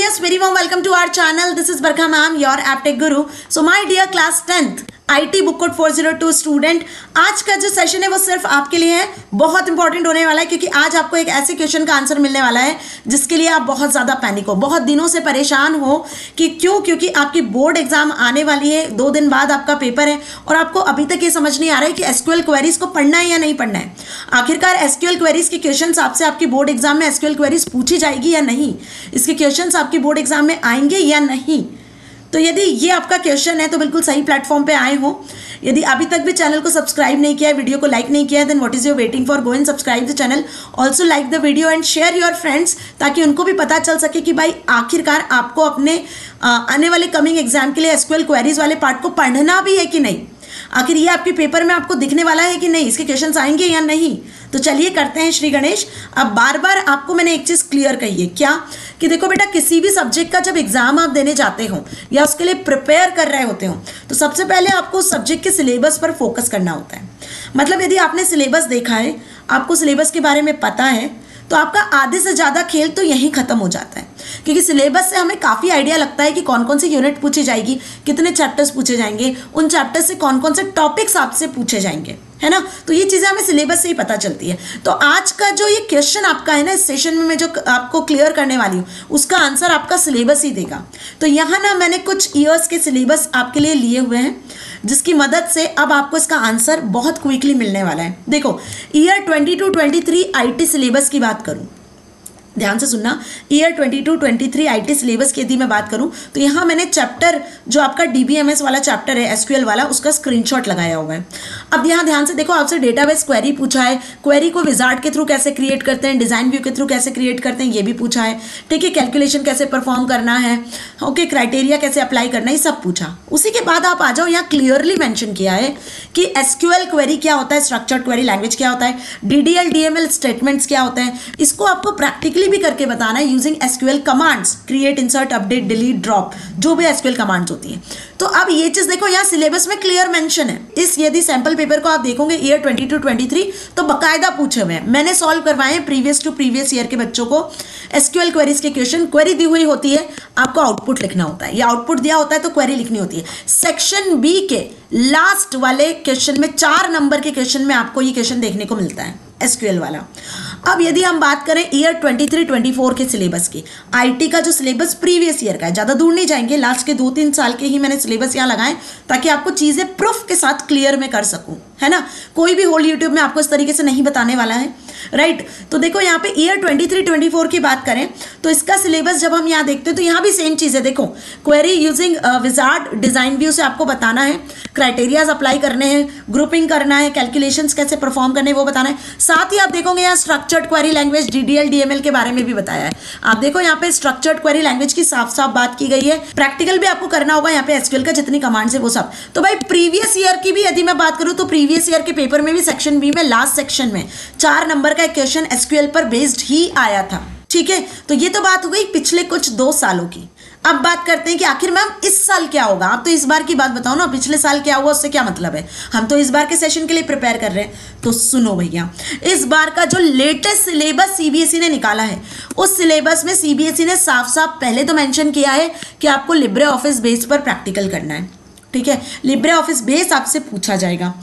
yes, very warm welcome to our channel. This is Barkha ma'am, your AppTech Guru. So my dear class 10th IT book code 402 student, आज का जो session है वो सिर्फ आपके लिए है, बहुत इंपॉर्टेंट होने वाला है क्योंकि आज आपको एक ऐसे क्वेश्चन का आंसर मिलने वाला है जिसके लिए आप बहुत ज़्यादा पैनिक हो, बहुत दिनों से परेशान हो कि क्यों, क्योंकि आपकी बोर्ड एग्जाम आने वाली है, 2 दिन बाद आपका पेपर है और आपको अभी तक ये समझ नहीं आ रहा है कि एसक्यूएल क्वेरीज को पढ़ना है या नहीं पढ़ना है। आखिरकार एसक्यूएल क्वेरीज के क्वेश्चन आपसे आपकी बोर्ड एग्जाम में एसक्यूएल क्वेरीज पूछी जाएगी या नहीं, इसके क्वेश्चन आपकी बोर्ड एग्जाम में आएंगे या नहीं। तो यदि ये आपका क्वेश्चन है तो बिल्कुल सही प्लेटफॉर्म पे आए हो। यदि अभी तक भी चैनल को सब्सक्राइब नहीं किया है, वीडियो को लाइक नहीं किया है, then what is your waiting for, go and subscribe the channel, also like the video and share your friends, ताकि उनको भी पता चल सके कि भाई आखिरकार आपको अपने आने वाले कमिंग एग्जाम के लिए एसक्यूएल क्वेरीज वाले पार्ट को पढ़ना भी है कि नहीं, आखिर ये आपके पेपर में आपको दिखने वाला है कि नहीं, इसके क्वेश्चंस आएंगे या नहीं। तो चलिए करते हैं श्री गणेश। अब बार बार आपको मैंने एक चीज़ क्लियर कही है, क्या कि देखो बेटा, किसी भी सब्जेक्ट का जब एग्जाम आप देने जाते हो या उसके लिए प्रिपेयर कर रहे होते हो तो सबसे पहले आपको उस सब्जेक्ट के सिलेबस पर फोकस करना होता है। मतलब यदि आपने सिलेबस देखा है, आपको सिलेबस के बारे में पता है, तो आपका आधे से ज़्यादा खेल तो यहीं ख़त्म हो जाता है, क्योंकि सिलेबस से हमें काफ़ी आइडिया लगता है कि कौन कौन सी यूनिट पूछी जाएगी, कितने चैप्टर्स पूछे जाएंगे, उन चैप्टर्स से कौन कौन से टॉपिक्स आपसे पूछे जाएंगे, है ना। तो ये चीज़ें हमें सिलेबस से ही पता चलती है। तो आज का जो ये क्वेश्चन आपका है ना, इस सेशन में मैं जो आपको क्लियर करने वाली हूँ उसका आंसर आपका सिलेबस ही देगा। तो यहाँ ना मैंने कुछ ईयर्स के सिलेबस आपके लिए लिए हुए हैं जिसकी मदद से अब आपको इसका आंसर बहुत क्विकली मिलने वाला है। देखो, ईयर 22-23 IT सिलेबस की बात करूँ, ध्यान से सुनना, ईयर 22-23 IT सिलेबस की यदि मैं बात करूं तो यहाँ मैंने चैप्टर जो आपका DBMS वाला चैप्टर है, SQL वाला, उसका स्क्रीनशॉट लगाया हुआ है। अब यहाँ ध्यान से देखो, आपसे डेटाबेस क्वेरी पूछा है, क्वेरी को विजार्ड के थ्रू कैसे क्रिएट करते हैं, डिज़ाइन व्यू के थ्रू कैसे क्रिएट करते हैं, ये भी पूछा है, ठीक है। कैलकुलेशन कैसे परफॉर्म करना है, ओके, क्राइटेरिया कैसे अप्लाई करना है, ये सब पूछा। उसी के बाद आप आ जाओ, यहाँ क्लियरली मैंशन किया है कि SQL क्वेरी क्या होता है, स्ट्रक्चर्ड क्वेरी लैंग्वेज क्या होता है, DDL DML स्टेटमेंट्स क्या होते हैं, इसको आपको प्रैक्टिकली भी करके बताना है using SQL commands, create, insert, update, delete, drop, जो भी एसक्यूएल कमांड्स होती हैं। तो अब ये चीज देखो, यहाँ सिलेबस में क्लियर मेंशन है। इस यदि सैंपल पेपर को आप देखोगे ईयर 22-23 तो बकायदा पूछे हुए हैं, मैंने सॉल्व करवाए हैं प्रीवियस टू प्रीवियस ईयर के बच्चों को। एसक्यूएल क्वेरीज के क्वेश्चन, क्वेरी दी हुई होती है, आपको आउटपुट लिखना होता है, या आउटपुट दिया होता है तो क्वेरी लिखनी होती है। सेक्शन बी के लास्ट वाले क्वेश्चन में 4 नंबर के क्वेश्चन में आपको ये क्वेश्चन देखने को मिलता है, एसक्यूएल वाला। अब यदि हम बात करें ईयर 23-24 के सिलेबस की, आईटी का जो सिलेबस प्रीवियस ईयर का है, ज़्यादा दूर नहीं जाएंगे, लास्ट के 2-3 साल के ही मैंने सिलेबस यहाँ लगाए ताकि आपको चीज़ें प्रूफ के साथ क्लियर में कर सकूं, है ना। कोई भी होल यूट्यूब में आपको इस तरीके से नहीं बताने वाला है, राइट। तो देखो यहाँ पे ईयर 23-24 की बात करें तो इसका सिलेबस जब हम यहाँ देखते हैं तो यहाँ भी सेम चीज़ है। देखो, query using wizard, design view से आपको बताना है, क्राइटेरियाज अप्लाई करने हैं, ग्रुपिंग करना है, कैलकुलेशंस कैसे परफॉर्म करने हैं वो बताना है। साथ ही आप देखोगे यहाँ structured query language, DDL DML के बारे में भी बताया है। आप देखो यहाँ पे स्ट्रक्चर्ड क्वेरी लैंग्वेज की साफ साफ बात की गई है। प्रैक्टिकल भी आपको करना होगा यहाँ पे एसक्यूएल का, जितनी कमांड्स है वो सब। तो भाई प्रीवियस ईयर की भी यदि मैं बात करूँ तो प्रीवियस ईयर के पेपर में भी सेक्शन बी में लास्ट सेक्शन में 4 नंबर का एक क्वेश्चन एसक्यूएल पर बेस्ड ही आया था, ठीक है। तो ये तो बात हो गई पिछले कुछ 2 सालों की। अब बात करते हैं कि आखिर मैम इस साल क्या होगा। आप तो इस बार की बात बताओ ना, पिछले साल क्या हुआ उससे क्या मतलब है, हम तो इस बार के सेशन के लिए प्रिपेयर कर रहे हैं। तो सुनो भैया, इस बार का जो लेटेस्ट सिलेबस सीबीएसई ने निकाला है, उस सिलेबस में सीबीएसई ने साफ साफ पहले तो मेंशन किया है कि आपको लिब्रे ऑफिस बेस पर प्रैक्टिकल करना है, ठीक है। लिब्रे ऑफिस बेस आपसे पूछा जाएगा,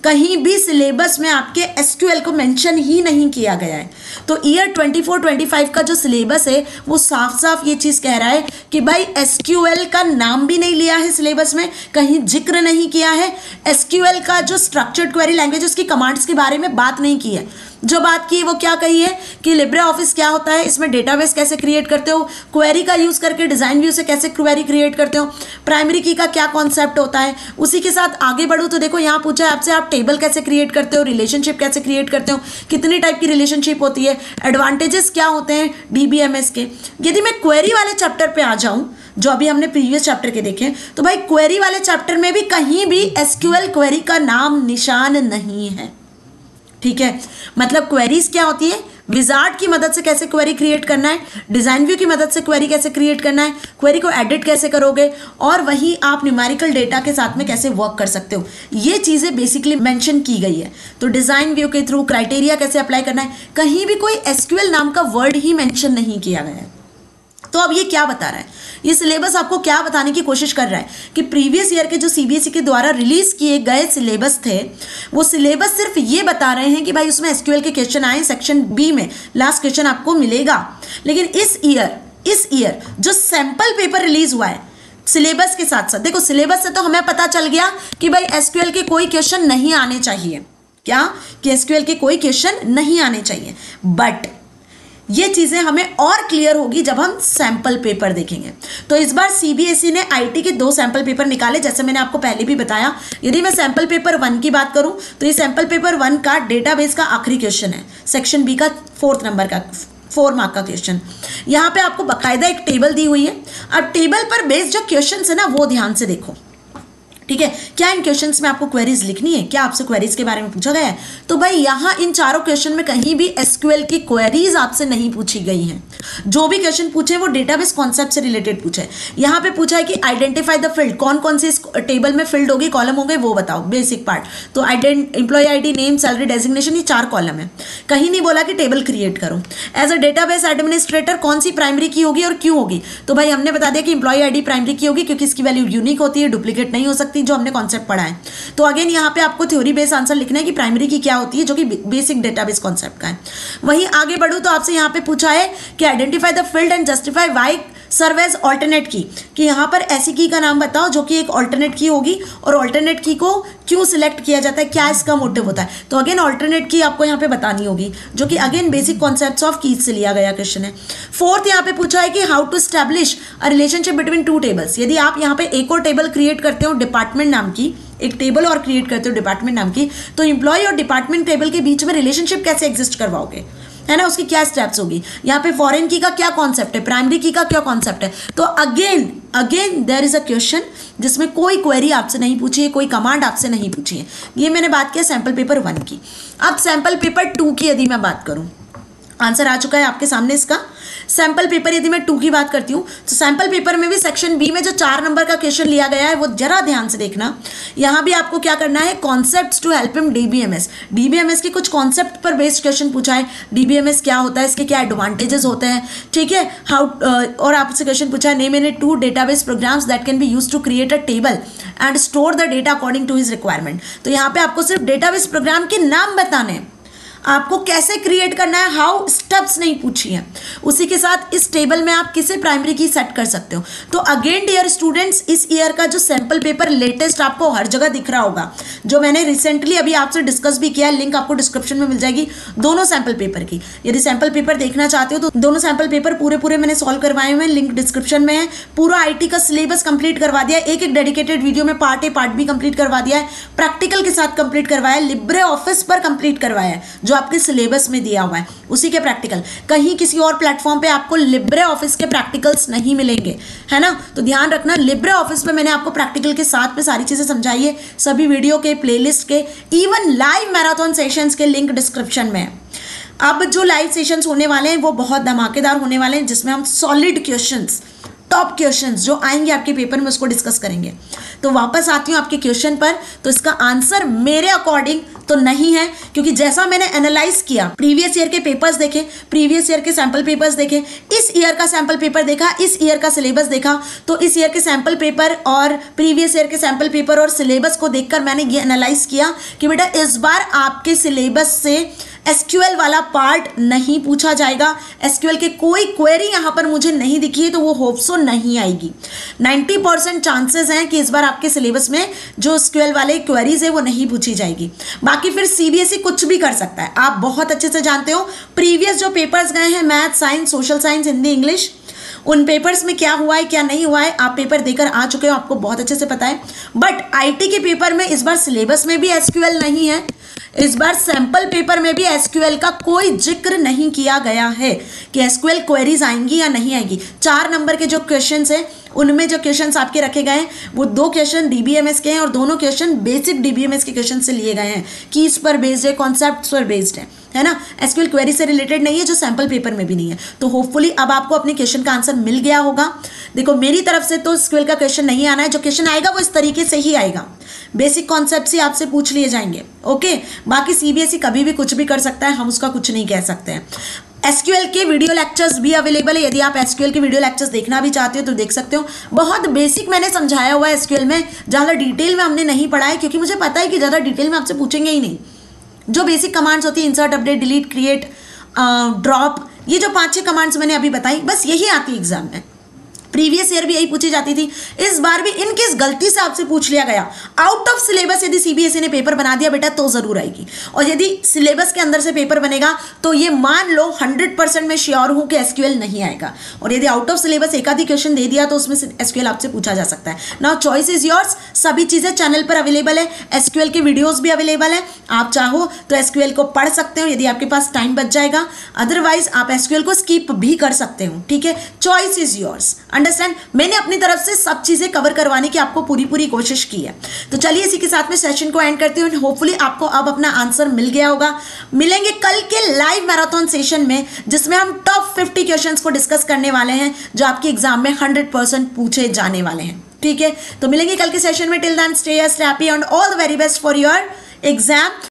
कहीं भी सिलेबस में आपके एसक्यूएल को मेंशन ही नहीं किया गया है। तो ईयर 24-25 का जो सिलेबस है वो साफ साफ ये चीज़ कह रहा है कि भाई एसक्यूएल का नाम भी नहीं लिया है सिलेबस में, कहीं जिक्र नहीं किया है, एसक्यूएल का जो स्ट्रक्चर्ड क्वेरी लैंग्वेज उसकी कमांड्स के बारे में बात नहीं की है। जो बात की वो क्या कही है कि लिब्रे ऑफिस क्या होता है, इसमें डेटाबेस कैसे क्रिएट करते हो, क्वेरी का यूज़ करके डिज़ाइन व्यू से कैसे क्वेरी क्रिएट करते हो, प्राइमरी की का क्या कॉन्सेप्ट होता है। उसी के साथ आगे बढ़ो तो देखो यहाँ पूछा है आपसे, आप टेबल कैसे क्रिएट करते हो, रिलेशनशिप कैसे क्रिएट करते हो, कितनी टाइप की रिलेशनशिप होती है, एडवांटेजेस क्या होते हैं DBMS के। यदि मैं क्वेरी वाले चैप्टर पे आ जाऊँ जो अभी हमने प्रीवियस चैप्टर के देखे, तो भाई क्वेरी वाले चैप्टर में भी कहीं भी एसक्यूएल क्वेरी का नाम निशान नहीं है, ठीक है। मतलब क्वेरीज क्या होती है, विजार्ड की मदद से कैसे क्वेरी क्रिएट करना है, डिज़ाइन व्यू की मदद से क्वेरी कैसे क्रिएट करना है, क्वेरी को एडिट कैसे करोगे, और वहीं आप न्यूमेरिकल डेटा के साथ में कैसे वर्क कर सकते हो, ये चीज़ें बेसिकली मेंशन की गई है। तो डिज़ाइन व्यू के थ्रू क्राइटेरिया कैसे अप्लाई करना है, कहीं भी कोई एसक्यूएल नाम का वर्ड ही मेंशन नहीं किया गया है। तो अब ये क्या बता रहा है, ये सिलेबस आपको क्या बताने की कोशिश कर रहा है कि प्रीवियस ईयर के जो सीबीएसई के द्वारा रिलीज किए गए सिलेबस थे, वो सिलेबस सिर्फ ये बता रहे हैं कि भाई उसमें एसक्यूएल के क्वेश्चन आए, सेक्शन बी में लास्ट क्वेश्चन आपको मिलेगा। लेकिन इस ईयर जो सैंपल पेपर रिलीज हुआ है सिलेबस के साथ साथ, देखो सिलेबस से तो हमें पता चल गया कि भाई एसक्यूएल के कोई क्वेश्चन नहीं आने चाहिए, क्या कि एसक्यूएल के कोई क्वेश्चन नहीं आने चाहिए, बट ये चीज़ें हमें और क्लियर होगी जब हम सैंपल पेपर देखेंगे। तो इस बार सीबीएसई ने आईटी के 2 सैंपल पेपर निकाले, जैसे मैंने आपको पहले भी बताया। यदि मैं सैंपल पेपर 1 की बात करूं तो ये सैंपल पेपर 1 का डेटाबेस का आखिरी क्वेश्चन है, सेक्शन बी का 4 नंबर का 4 मार्क का क्वेश्चन। यहाँ पे आपको बाकायदा एक टेबल दी हुई है। अब टेबल पर बेस्ड जो क्वेश्चन है ना वो ध्यान से देखो, ठीक है। क्या इन क्वेश्चंस में आपको क्वेरीज लिखनी है, क्या आपसे क्वेरीज के बारे में पूछा गया है? तो भाई यहाँ इन चारों क्वेश्चन में कहीं भी एसक्यूएल की क्वेरीज आपसे नहीं पूछी गई हैं। जो भी क्वेश्चन पूछे वो डेटाबेस कॉन्सेप्ट से रिलेटेड पूछे। यहाँ पे पूछा है कि आइडेंटिफाई द फील्ड, कौन कौन से इस टेबल में फील्ड होगी, कॉलम होंगे, वो बताओ, बेसिक पार्ट। तो employee ID, name, salary, designation, ये 4 कॉलम है। कहीं नहीं बोला कि टेबल क्रिएट करो। एज अ डेटाबेस एडमिनिस्ट्रेटर कौन सी प्राइमरी की होगी और क्यों होगी? तो भाई हमने बता दिया कि एम्प्लॉय आईडी प्राइमरी की होगी क्योंकि इसकी वैल्यू यूनिक होती है, डुप्लीकेट नहीं हो सकती, जो हमने कॉन्सेप्ट पढ़ा है। तो अगेन यहाँ पे आपको थ्योरी बेस्ड आंसर लिखना है कि प्राइमरी की क्या होती है, जो कि बेसिक डेटाबेस कॉन्सेप्ट का है। वहीं आगे बढ़ूं तो आपसे यहाँ पे पूछा है कि identify the field and justify why serve as alternate key, कि यहाँ पर ऐसी की का नाम बताओ जो कि एक ऑल्टरनेट की होगी और ऑल्टरनेट की को क्यों सिलेक्ट किया जाता है, क्या इसका मोटिव होता है। तो अगेन ऑल्टरनेट की आपको यहाँ पे बतानी होगी, जो कि again basic concepts of keys से लिया गया क्वेश्चन है। 4th यहाँ पे पूछा है कि how to establish a relationship between 2 tables. यदि आप यहाँ पे एक और टेबल क्रिएट करते हो डिपार्टमेंट नाम की, एक टेबल और क्रिएट करते हो डिपार्टमेंट नाम की, तो एम्प्लॉय और डिपार्टमेंट टेबल के बीच में रिलेशनशिप कैसे एग्जिस्ट करवाओगे, है ना, उसकी क्या स्टेप्स होगी। यहाँ पे फॉरेन की का क्या कॉन्सेप्ट है, प्राइमरी की का क्या कॉन्सेप्ट है। तो again there is a question जिसमें कोई क्वेरी आपसे नहीं पूछी है, कोई कमांड आपसे नहीं पूछी है। ये मैंने बात किया सैंपल पेपर 1 की। अब सैंपल पेपर 2 की यदि मैं बात करूं, आंसर आ चुका है आपके सामने इसका। सैंपल पेपर यदि मैं 2 की बात करती हूँ तो सैंपल पेपर में भी सेक्शन बी में जो 4 नंबर का क्वेश्चन लिया गया है वो जरा ध्यान से देखना। यहाँ भी आपको क्या करना है, concepts to help him DBMS के कुछ कॉन्सेप्ट पर बेस्ड क्वेश्चन पूछा है। डीबीएमएस क्या होता है, इसके क्या एडवांटेजेस होते हैं, ठीक है। और आपसे क्वेश्चन पूछा है name any 2 database programs that can be used to create a table and store the data according to his requirement. तो यहाँ पे आपको सिर्फ डेटाबेस प्रोग्राम के नाम बताने हैं, आपको कैसे क्रिएट करना है, हाउ स्टेप्स नहीं पूछी है। उसी के साथ इस टेबल में आप किसे प्राइमरी की सेट कर सकते हो। तो अगेन डियर स्टूडेंट्स, इस ईयर का जो सैंपल पेपर लेटेस्ट आपको हर जगह दिख रहा होगा, जो मैंने रिसेंटली अभी आपसे डिस्कस भी किया है, लिंक आपको डिस्क्रिप्शन में मिल जाएगी दोनों सैंपल पेपर की। यदि सैंपल पेपर देखना चाहते हो तो दोनों सैंपल पेपर पूरे मैंने सॉल्व करवाए हुए हैं, लिंक डिस्क्रिप्शन में है। पूरा आईटी का सिलेबस कंप्लीट करवा दिया, एक डेडिकेटेड वीडियो में part A part B complete करवा दिया है, प्रैक्टिकल के साथ कंप्लीट करवाया है, लिब्रे ऑफिस पर कंप्लीट करवाया है जो आपके सिलेबस में दिया हुआ है, उसी के प्रैक्टिकल। कहीं किसी और प्लेटफॉर्म पे आपको लिब्रे ऑफिस के प्रैक्टिकल्स नहीं मिलेंगे, है ना। तो ध्यान रखना, लिब्रे ऑफिस पे मैंने आपको प्रैक्टिकल के साथ में सारी चीजें समझाई है, सभी वीडियो के, प्लेलिस्ट के, इवन लाइव मैराथन सेशंस के लिंक डिस्क्रिप्शन में है। अब जो लाइव सेशंस होने वाले हैं वो बहुत धमाकेदार होने वाले हैं, जिसमें हम सॉलिड क्वेश्चंस, टॉप क्वेश्चंस जो आएंगे आपके पेपर में उसको डिस्कस करेंगे। तो वापस आती हूँ आपके क्वेश्चन पर। तो इसका आंसर मेरे अकॉर्डिंग तो नहीं है, क्योंकि जैसा मैंने एनालाइज किया, प्रीवियस ईयर के पेपर्स देखे, प्रीवियस ईयर के सैंपल पेपर्स देखे, इस ईयर का सैंपल पेपर देखा, इस ईयर का सिलेबस देखा, तो इस ईयर के सैंपल पेपर और प्रीवियस ईयर के सैंपल पेपर और सिलेबस को देखकर मैंने ये एनालाइज किया कि बेटा इस बार आपके सिलेबस से एसक्यूएल वाला पार्ट नहीं पूछा जाएगा। एसक्यूएल के कोई क्वेरी यहाँ पर मुझे नहीं दिखी है, तो वो होप सो नहीं आएगी। 90% चांसेस हैं कि इस बार आपके सिलेबस में जो एसक्यूएल वाले क्वेरीज है वो नहीं पूछी जाएगी। बाकी फिर सीबीएसई कुछ भी कर सकता है, आप बहुत अच्छे से जानते हो। प्रीवियस जो पेपर्स गए हैं, math, science, social science, Hindi, English, उन पेपर्स में क्या हुआ है क्या नहीं हुआ है, आप पेपर देकर आ चुके हो, आपको बहुत अच्छे से पता है। बट आईटी के पेपर में इस बार सिलेबस में भी एसक्यूएल नहीं है, इस बार सैंपल पेपर में भी एसक्यूएल का कोई जिक्र नहीं किया गया है कि एसक्यूएल क्वेरीज आएंगी या नहीं आएंगी। 4 नंबर के जो क्वेश्चंस हैं उनमें जो क्वेश्चंस आपके रखे गए हैं वो 2 क्वेश्चन डीबीएमएस के हैं और दोनों क्वेश्चन बेसिक डीबीएमएस के क्वेश्चन से लिए गए हैं, कि इस पर बेस्ड है, कॉन्सेप्ट्स पर बेस्ड है ना। एसक्यूएल क्वेरी से रिलेटेड नहीं है, जो सैंपल पेपर में भी नहीं है। तो होपफुली अब आपको अपने क्वेश्चन का आंसर मिल गया होगा। देखो मेरी तरफ से तो एसक्यूएल का क्वेश्चन नहीं आना है, जो क्वेश्चन आएगा वो इस तरीके से ही आएगा, बेसिक कॉन्सेप्ट्स ही आपसे पूछ लिए जाएंगे। ओके, बाकी सीबीएसई कभी भी कुछ भी कर सकता है, हम उसका कुछ नहीं कह सकते हैं। एसक्यूएल के वीडियो लेक्चर्स भी अवेलेबल है। यदि आप एसक्यूएल के वीडियो लेक्चर्स देखना भी चाहते हो तो देख सकते हो। बहुत बेसिक मैंने समझाया हुआ है एसक्यूएल में, ज़्यादा डिटेल में हमने नहीं पढ़ा है क्योंकि मुझे पता है कि ज़्यादा डिटेल में आपसे पूछेंगे ही नहीं। जो बेसिक कमांड्स होती है, insert, update, delete, create, drop, ये जो 5-6 कमांड्स मैंने अभी बताई, बस यही आती है एग्जाम में। प्रीवियस ईयर भी यही पूछी जाती थी, इस बार भी इन केस गलती से आपसे पूछ लिया गया आउट ऑफ सिलेबस, यदि सीबीएसई ने पेपर बना दिया बेटा तो जरूर आएगी। और यदि सिलेबस के अंदर से पेपर बनेगा तो ये मान लो 100% मैं श्योर हूं कि एसक्यूएल नहीं आएगा। और यदि आउट ऑफ सिलेबस एक आधी क्वेश्चन दे दिया तो उसमें से एसक्यूएल आपसे पूछा जा सकता है। Now choice is yours. सभी चीजें चैनल पर अवेलेबल है, एसक्यूएल के वीडियोज भी अवेलेबल है। आप चाहो तो एसक्यूएल को पढ़ सकते हो यदि आपके पास टाइम बच जाएगा, अदरवाइज आप एसक्यूएल को स्किप भी कर सकते हो। ठीक है, चॉइस इज योर्स। अंडरस्टैंड? मैंने अपनी तरफ से सब चीजें कवर करवाने की आपको पूरी कोशिश की है। तो चलिए इसी के साथ में सेशन को एंड करते हैं। होपफुली आपको अब अपना आंसर मिल गया होगा। मिलेंगे कल के लाइव मैराथन सेशन में, जिसमें हम टॉप 50 क्वेश्चंस को डिस्कस करने वाले हैं जो आपके एग्जाम में 100% पूछे जाने वाले हैं। ठीक है, तो मिलेंगे कल के सेशन में। Till then stay happy and all the very best for your exam.